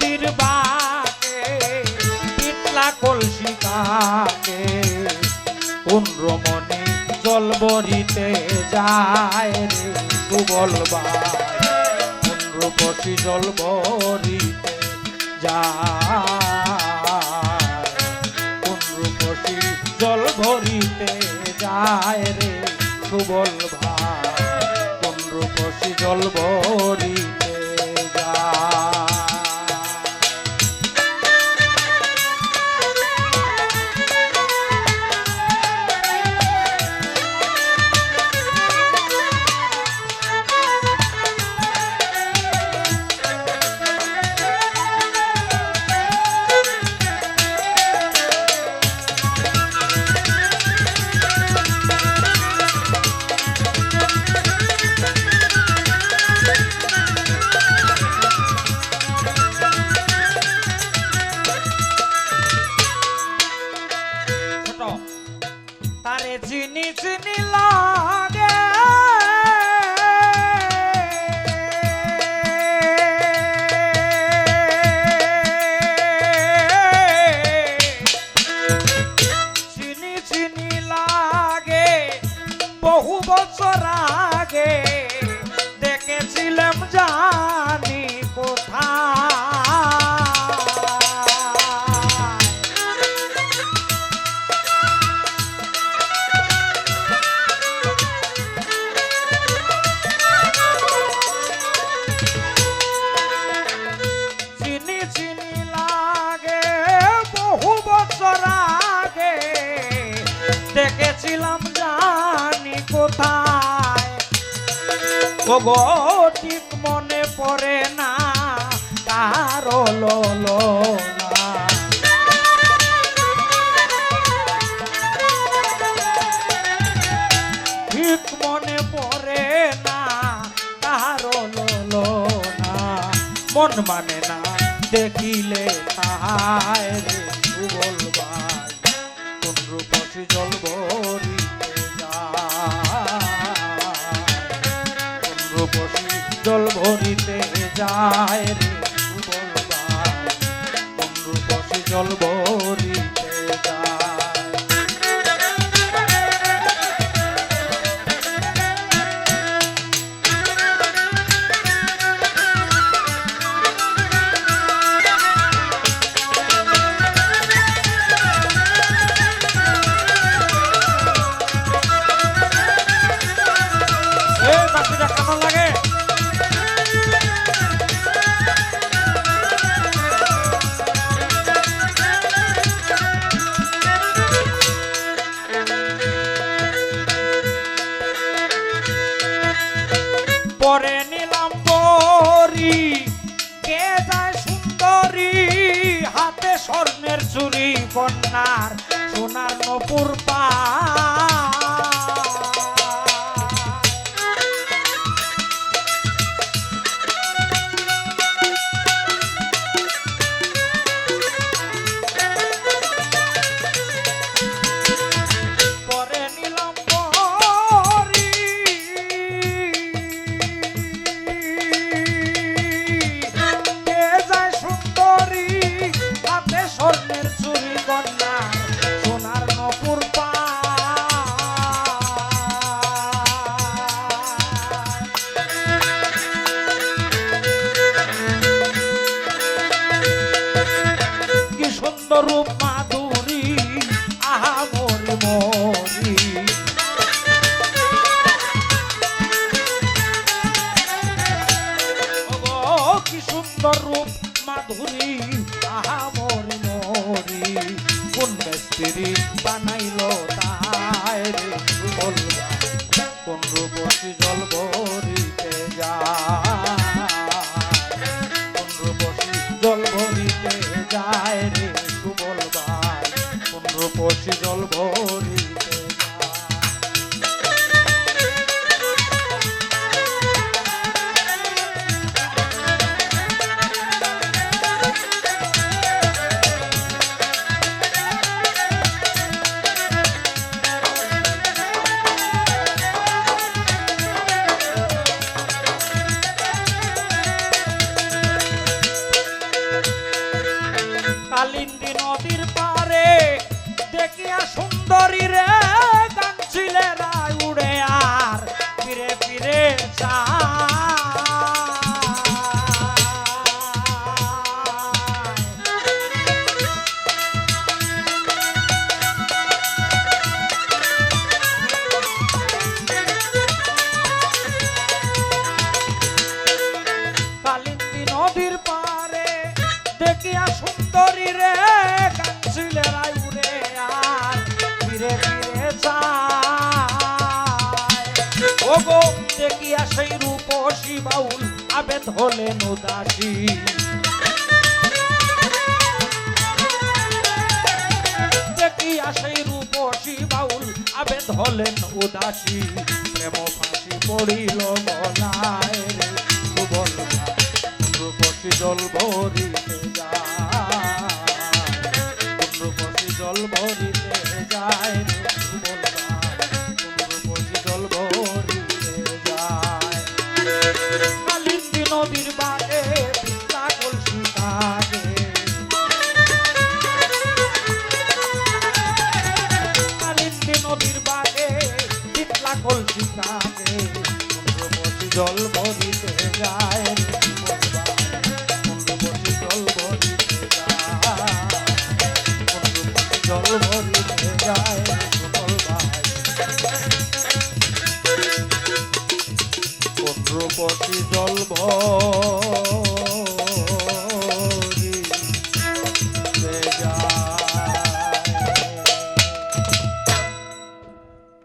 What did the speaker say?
নদীর বাঁকে পিতলা কলসি কাকে কোন রমণী জল ভরিতে যায় রে সুবল ভাই কোন রূপসী জল ভরিতে যায় কোন রূপসী জল ভরিতে যায় রে সুবল ভাই কোন রূপসী জল ভরিতে যায়। তারে চিনি চিনি লাগে চিনি চিনি লাগে বহু বছর আগে দেখেছিলাম জানি কোথায় দেখেছিলাম জানি কোথায় ওগো ঠিক মনে পড়ে না কারো ললনা ঠিক মনে পড়ে না কারো ললনা মন মানে না দেখিলে তাহায় রে সুবল ভাই কোন রূপসী জল ভরিতে যায় কোন রূপসী জল ভরিতে যায় রে সুবল ভাই কোন রূপসী জল ভরিতে যায়। কেমন লাগে পরে নিলাম বরি কে যায় সুন্দরী হাতে স্বর্ণের চুরি কন্যার সোনার নপুর পা রূপ মাধুরী আহা মরি মরি কি সুন্দর রূপ মাধুরী আহা মরি মরি কোন মিস্ত্রি বানাইল তাই রে সুবল কোন রূপসী জল ভরিতে যায় কোন রূপসী জল ভরিতে যায় রে সুবল ভাই কোন রূপসী জল ভরিতে কালিন্দী নদীর পারে দেখিয়া সুন্দরী রে গানছিলেরা উড়ে আর ফিরে ফিরে কালিন্দী নদীর পারে দেখিয়া সুন্দরী রে গানছিলেরা উড়ে আর ফিরে ফিরে যায় ওগো দেখিয়া সেই রূপসী বাউল আবেদ হলেন উদাসী দেখিয়া সেই রূপসী বাউল আবেদ হলেন উদাসী প্রেম ফাঁসি পড়িল গলায় রে সুবল রূপসী জল ভরিতে যায় রূপসী জল ভরিতে যায়